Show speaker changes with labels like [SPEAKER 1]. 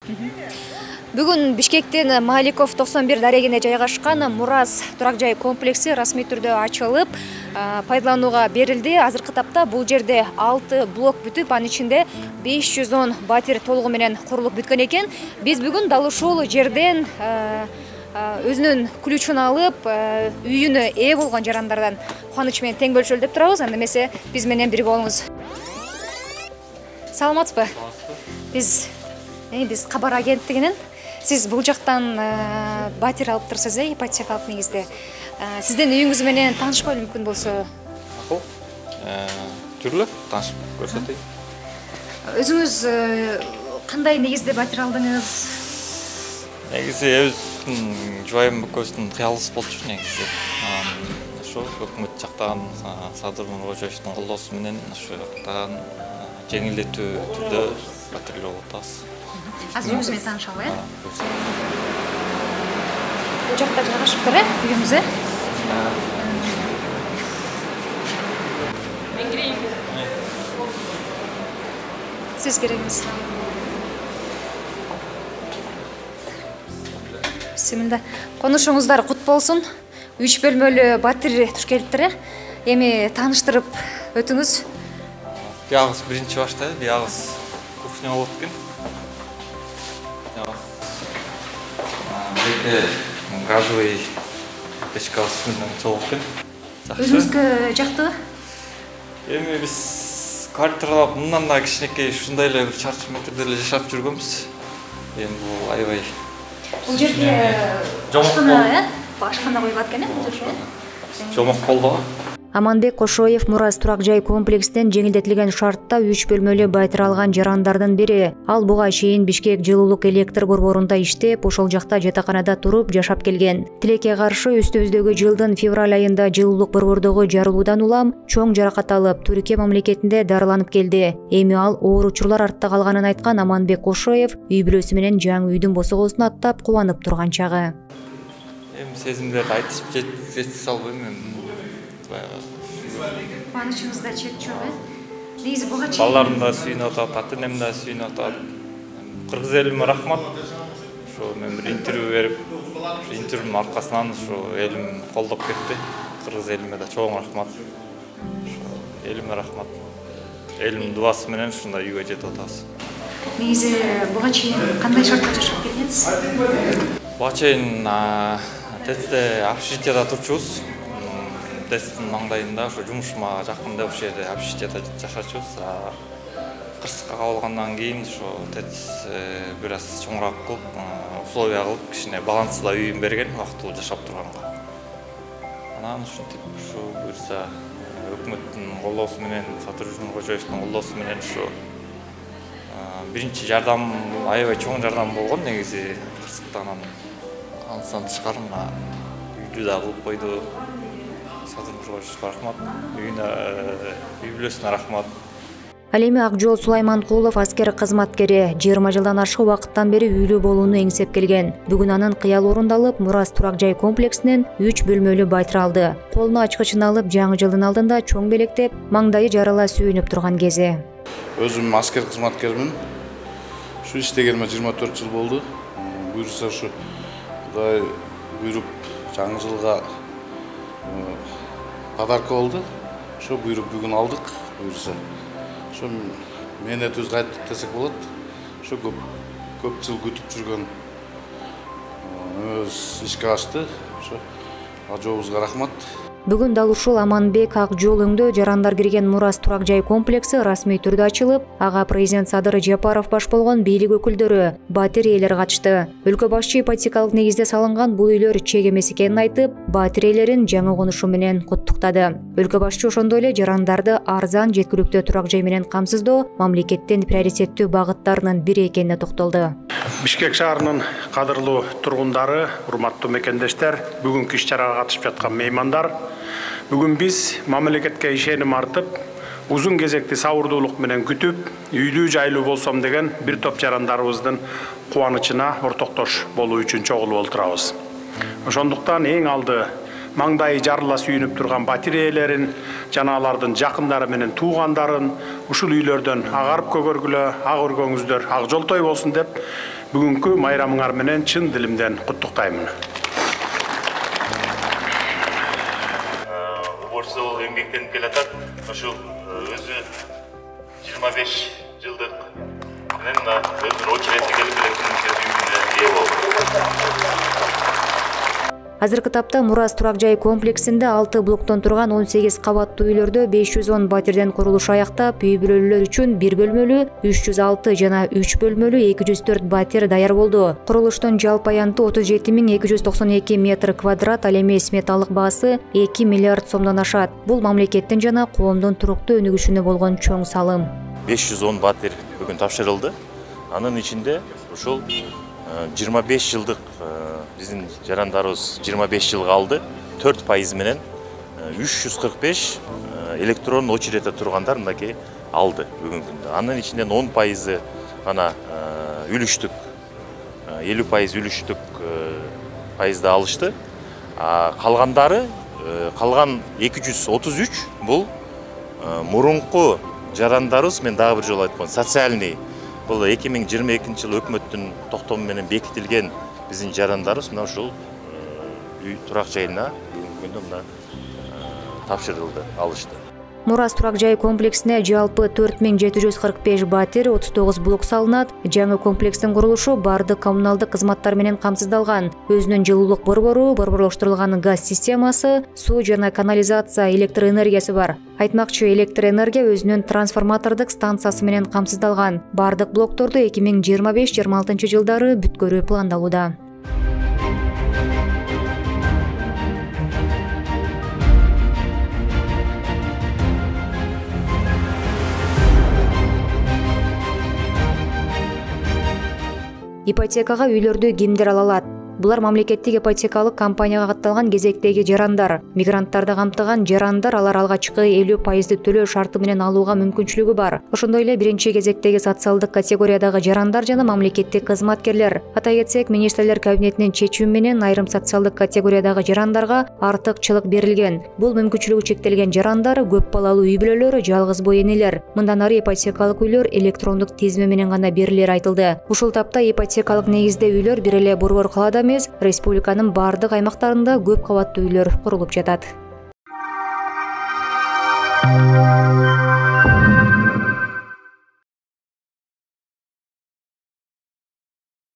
[SPEAKER 1] Бүгүн Бишкектин Маликов 91 дарегине жайгашкан Мурас турак жай комплекси расмий түрдө ачылып, пайдаланууга берилди. Азыркы тапта бул жерде 6 блок бүтүп, анын ичинде 510 батир толугу менен курулуп бүткөн экен. Биз бүгүн дал ушул жерден өзүнүн ключун алып, үйүнө ээ болгон жарандардан кубаныч менен тең бөлүшөлү деп турабыз. Анда эмесе биз менен бирге болуңуз. Саламатсызбы? Биз кабар агенттигинен. Сиз бул жактан батир алып турсуз, ипотекалык негизде. Сиздин үйүңүз менен таанышпайлы мүмкүн болсо?
[SPEAKER 2] Макул. Жүрүлө, таанышып көрсөтөйүн.
[SPEAKER 1] Өзүңүз кандай негизде батир алдыңыз?
[SPEAKER 2] Негизи өзүм жубайым экөөбүздүн кыялыбыз болчу негизи. Ошо өкмөт жактан Садыр Нуркожоевдун колдоосу менен ошо жактан жеңилдетүү түрдө батирлөө болуп атабыз.
[SPEAKER 1] Азыр үйүңүз менен таанышалы, Бул жакта жайгашыптыр, үйүңүз, Мен кирейин. Сиз киреңиз. Бисмилла. Конушуңуздар кут болсун. 3 бөлмөлүү батир туш келиптир. Эми тааныштырып өтүңүз.
[SPEAKER 2] Биягыз биринчи башта, биягыз кухня болот экен. Газовый печкабыз менен чогуу экен.
[SPEAKER 1] Өзүңүзгө жактыбы?
[SPEAKER 2] Эми биз квартиралап мындан да кичинекей ушундай эле бир чарчы метрде эле жашап жүргөнбүз. Эми бул аябай.
[SPEAKER 1] Бул жерге башкана коюлат экен,
[SPEAKER 2] жомок болду.
[SPEAKER 1] Аманбек Кошоев Мурас турак жай комплексинен жеңилдетилген шартта 3 бөлмөлүү батир алган жарандардын бири. Ал буга чейин Бишкек жылуулук электр борборунда иштеп, ошол жакта жатаканада туруп жашап келген. Тилекке каршы үстүбүздөгү жылдын февраль айында жылуулук борбордогу жарылуудан улам чоң жаракат алып, Түркия мамлекетинде дарыланып келди. Эми ал оор учурлар артта калганын айткан Аманбек Кошоев үй бүлөсү менен жаңы үйдүн босогосун аттап кубанып турган чагы.
[SPEAKER 2] Эми сезимдерди айтып жеткизе албайм.
[SPEAKER 1] Кубанычыңызда чек жок, Негизи буга чейин
[SPEAKER 2] балдарым да сүйүнүп атат, ата-энем да сүйүнүп атат. Кыргыз элиме рахмат. Ошо мен бир интервью берип, ошо интервьюнун аркасынан ошо элим колдоп кетти. Кыргыз элиме да чоң рахмат. Ошо элиме рахмат. Элимдин дуасы менен ушундай үйгө жетип атабыз.
[SPEAKER 1] Негизи буга чейин кандай шартта жашап келдиңиз?
[SPEAKER 2] Буга чейин ТЭЦте общежитияда турчубуз. ТЭЦтин маңдайында ошо жумушума жакын деп ошол жерде общежитияда жашачубуз. Кырсыкка кабылгандан кийин ошо ТЭЦ бир аз чоңураак кылып, условия кылып, кичине балансыда үйүн берген убактылуу жашап турганга. Анан ушинтип ушу буюрса өкмөттүн колдоосу менен, Садыр Нуркожоевдун колдоосу менен ушу биринчи жардам аябай чоң жардам болгон негизи кырсыктан. Андан тышкары үйдү да кылып койду. Садыр Нуркожоевго рахмат, үй бүлөсүнө рахмат.
[SPEAKER 1] Ал эми Акжол Сулайманкулов аскер кызматкери 20 жылдан ашык убакыттан бери үйлүү болууну эңсеп келген. Бүгүн анын кыялы орундалып, Мурас турак жай комплексинен 3 бөлмөлүү батир алды. Колуна ачкычын алып, жаңы жылдын алдында чоң белектеп, маңдайы жарыла сүйүнүп турган кези.
[SPEAKER 3] Өзүм аскер кызматкермин. Ушу иштегениме 24 жыл болду. Буюрса ушу Кудай буйруп жаңы жылга подарка болду. Ошо буйруп бүгүн алдык. Буюрса ошо мээнетибиз кайттык десек болот. Ошо көп жыл күтүп жүргөн ишке ашты. Ошо ажообузга рахмат.
[SPEAKER 1] Бүгүн дал ушул Аманбек Акжол өңдө жарандар кирген Мурас турак жай комплекси расмий түрдө ачылып, ага президент Садыр Жапаров баш болгон бийлик өкүлдөрү, батир ээлери катышты. Өлкө башчы ипотекалык негизде салынган бул үйлөр чек эмес экенин айтып, батир ээлерин жаңы конушу менен куттуктады. Өлкө башчы ошондой эле жарандарды арзан жеткиликтүү турак жай менен камсыздоо мамлекеттин приоритеттүү багыттарынын бири экенине токтолду.
[SPEAKER 4] Бишкек шаарынын кадырлуу тургундары, урматтуу мекендештер, бүгүнкү иш-чарага катышып жаткан меймандар, бүгүн биз мамлекетке ишеним артып, узун кезекти сабырдуулук менен күтүп, үйлүү жайлуу болсом деген бир топ жарандарыбыздын кубанычына ортоктош болуу үчүн чогулуп отурабыз. Ошондуктан эң алды маңдайы жарыла сүйүнүп турган батир ээлерин, жана алардын жакындары менен туугандарын ушул үйлөрдөн агарып көгөргүлө, ак өргөңүздөр ак жолтой болсун деп Бүгүнкү майрамыңар менен чын дилимден куттуктаймын.
[SPEAKER 5] Уборсол эмгектенип келатат. Ошол өзү 25 жылдык менен өзүнүн очерети келип ээ болду.
[SPEAKER 1] Азыркы тапта Мурас турак жай комплексинде 6 блоктон турган 18 кабаттуу үйлөрдө 510 батирден курулуш аяктап, үй бүлөлөр үчүн 1 бөлмөлүү 306 жана 3 бөлмөлүү 204 батир даяр болду. Курулуштун жалпы аянты 37.292 метр квадрат, ал эми сметалык баасы 2 миллиард сомдон ашат. Бул мамлекеттин жана коомдун туруктуу өнүгүшүнө болгон чоң салым.
[SPEAKER 5] 510 батир бүгүн тапшырылды. Анын ичинде ушул 25 жылдык биздин жарандарыбыз 25 жылга алды. 4% менен 345 электрон очередте тургандар мынакей алды бүгүнкү күндө. Анын ичинен 10% гана үлүштүк, 50% үлүштүк пайызда алышты. Калгандары, калган 233 бул мурунку жарандарыбыз, мен дагы бир жолу айткан, социальный. Бұл 2022 жыл өкмөттүн токтому менен бекитилген биздин жарандарыбыз мына ушул үй турак жайына бүгүнкү күндө мына тапшырылды, алышты.
[SPEAKER 1] Мурас турак жай комплексине жалпы 4745 батир, 39 блок салынат. Жаңы комплекстин курулушу бардык коммуналдык кызматтар менен камсыздалган. Өзүнүн жылуулук борбору, борборлоштурулган газ системасы, суу жана канализация, электр энергиясы бар. Айтмакчы, электр энергия өзүнүн трансформатордук станциясы менен камсыздалган. Бардык блокторду 2025-26 жылдары бүткөрүү пландалууда. Ипотекага үйлөрдү кимдер ала алат? Булар мамлекеттик ипотекалык компанияга катталган кезектеги жарандар, мигранттарды камтыган жарандар, алар алгачкы 50% төлөө шарты менен алууга мүмкүнчүлүгү бар. Ошондой эле биринчи кезектеги социалдык категориядагы жарандар жана мамлекеттик кызматкерлер. Атай кетсек, министрлер кабинетинин чечими менен айрым социалдык категориядагы жарандарга артыкчылык берилген. Бул мүмкүнчүлүгү чектелген жарандар, көп балалуу үй бүлөлөр, жалгыз бой энелер. Мындан ары ипотекалык үйлөр электрондук тизме менен гана берилери айтылды. Ушул тапта ипотекалык негизде үйлөр бир эле борбор калаада эмес, республиканын бардык аймактарында көп кабаттуу үйлөр курулуп жатат.